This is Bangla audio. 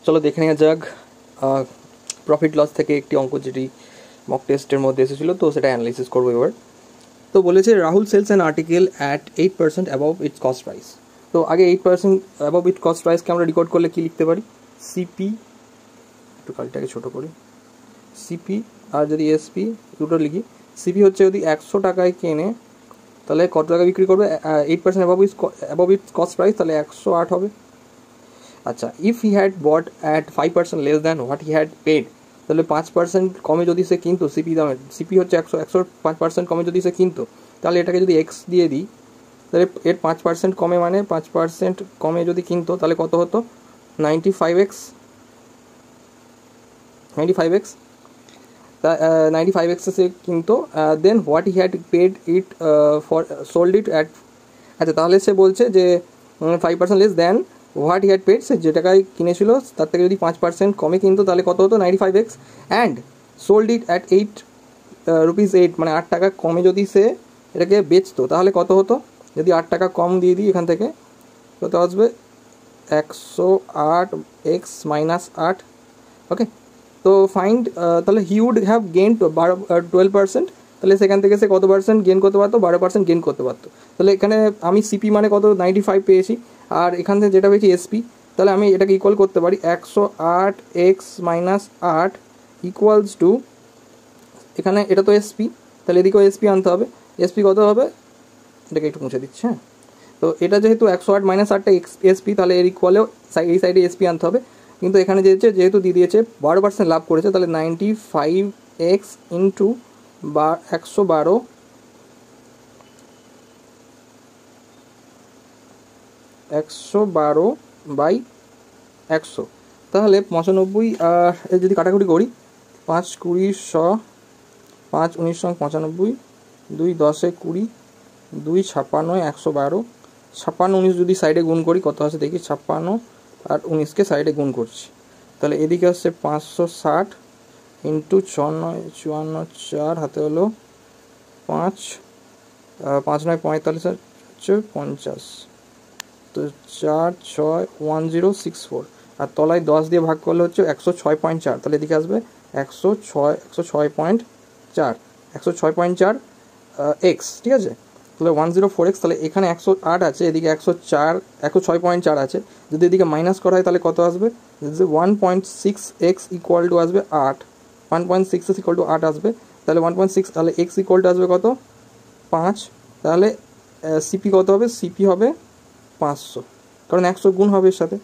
চলো দেখে নেওয়া যাক প্রফিট লস থেকে একটি অঙ্ক যেটি মক টেস্টের মধ্যে এসেছিলো, তো সেটা অ্যানালাইসিস করবো এবার। তো বলেছে Rahul sells an article at 8% above its cost price. তো আগে 8% অ্যাবভ ইটস কস্ট প্রাইসকে আমরা রেকর্ড করলে কী লিখতে পারি? সিপি, একটু কালটাকে ছোটো করি, সিপি আর যদি এসপি দুটো লিখি। সিপি হচ্ছে যদি 100 টাকায় কেনে তাহলে কত টাকা বিক্রি করবে? 8% অ্যাবভ ইটস কস্ট প্রাইস, তাহলে 108 হবে। আচ্ছা, if he had bought at 5% less than what he had paid, তাহলে 5% কমে যদি সে কিনতো, সিপি দামে, সিপি হচ্ছে 100 5% কমে যদি সে কিনতো, তাহলে এটাকে যদি এক্স দিয়ে দিই, তাহলে এর 5% কমে মানে 5% কমে যদি কিনতো তাহলে কত হতো? 95x 95x সে কিনতো। Then what he had paid it for sold it at, আচ্ছা তাহলে সে বলছে যে 5% less than what he had paid, সে যে টাকায় কিনেছিল তার থেকে যদি 5% কমে কিনতো তাহলে কত হতো? 95x, and sold it at 8 rupees 8, মানে 8 টাকা কমে যদি সে এটাকে বেচতো তাহলে কত হতো? যদি 8 টাকা কম দিয়ে দিই এখান থেকে, কত আসবে? 108x minus 8। ওকে, তো ফাইন্ড, তাহলে হি উড হ্যাভ গেইন 12%, তাহলে সেখান থেকে সে কত পার্সেন্ট গেইন করতে পারতো? 12% গেইন করতে পারতো। তাহলে এখানে আমি সিপি মানে কত? 95 পেয়েছি, আর এখান থেকে যেটা পেয়েছি এসপি, তাহলে আমি এটাকে ইকুয়াল করতে পারি 108x মাইনাস 8 ইকুয়ালস টু, এখানে এটা তো এসপি, তাহলে এদিকেও এসপি আনতে হবে। এসপি কত হবে? এটাকে একটু মুছে দিচ্ছি, হ্যাঁ। তো এটা যেহেতু 108 মাইনাস 8টা এসপি, তাহলে এর ইকুয়ালেও এই সাইডে এসপি আনতে হবে। কিন্তু এখানে যেহেতু দিয়ে দিয়েছে 12% লাভ করেছে, তাহলে 95x ইন্টু 112 বাই 100, তাহলে 95, আর যদি কাটাকুটি করি 5 20 100, 5 19 95, 2 10 20, 2 56 112, 56 19 যদি সাইডে গুণ করি কত আছে দেখি, 56 আর 19কে সাইডে গুণ করছি, তাহলে এদিকে হচ্ছে 560 ইন্টু 6 54 4 হাতে হলো 5 5 9 45 হচ্ছে 50, তো 4 6 1064, আর তলায় 10 দিয়ে ভাগ করলে হচ্ছে 106.4, তাহলে এদিকে আসবে 106.4 106.4 এক্স, ঠিক আছে। তাহলে 104x, তাহলে এখানে 108 আছে, এদিকে 106.4 আছে, যদি এদিকে মাইনাস করা হয় তাহলে কত আসবে? 1.6x ইকুয়াল টু আসবে 8, 1.6x ইকুয়াল টু 8 আসবে, তাহলে 1.6, তাহলে x ইকুয়াল টু আসবে কত? 5, তাহলে সিপি কত হবে? সিপি হবে 500, কারণ 100 গুণ হবে এর সাথে।